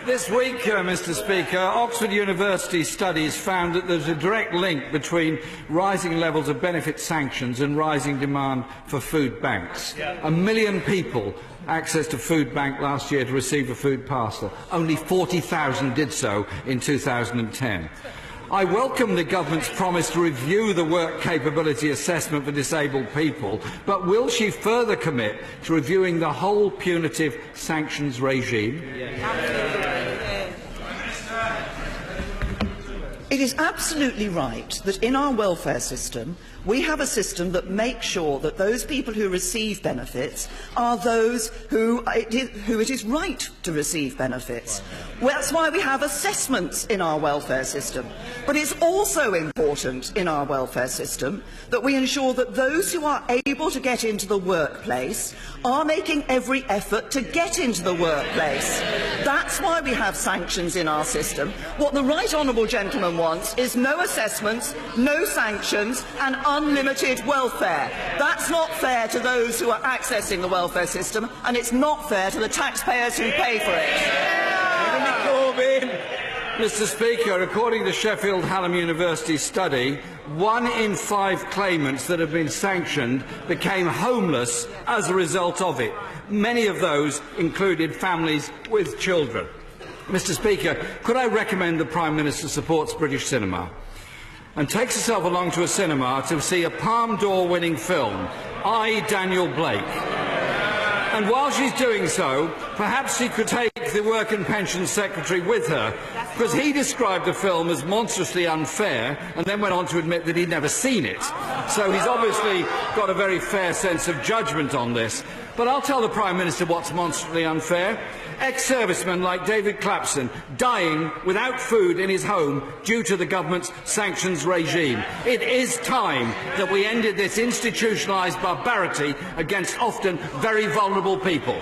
This week, Mr. Speaker, Oxford University studies found that there's a direct link between rising levels of benefit sanctions and rising demand for food banks. 1 million people accessed a food bank last year to receive a food parcel. Only 40,000 did so in 2010. I welcome the government's promise to review the work capability assessment for disabled people, but will she further commit to reviewing the whole punitive sanctions regime? It is absolutely right that in our welfare system we have a system that makes sure that those people who receive benefits are those who it is right to receive benefits. Well, that's why we have assessments in our welfare system. But it's also important in our welfare system that we ensure that those who are able to get into the workplace are making every effort to get into the workplace. That's why we have sanctions in our system. What the right honourable gentleman wants is no assessments, no sanctions and unlimited welfare. That's not fair to those who are accessing the welfare system, and it's not fair to the taxpayers who pay for it. Jeremy Corbyn. Mr. Speaker, according to Sheffield Hallam University study, 1 in 5 claimants that have been sanctioned became homeless as a result of it. Many of those included families with children. Mr. Speaker, could I recommend the Prime Minister supports British cinema and takes herself along to a cinema to see a Palme d'Or winning film, I, Daniel Blake. And while she's doing so, perhaps she could take the Work and Pensions Secretary with her, because he described the film as monstrously unfair and then went on to admit that he'd never seen it. So he's obviously got a very fair sense of judgment on this. But I'll tell the Prime Minister what's monstrously unfair. Ex-servicemen like David Clapton dying without food in his home due to the government's sanctions regime. It is time that we ended this institutionalised barbarity against often very vulnerable people.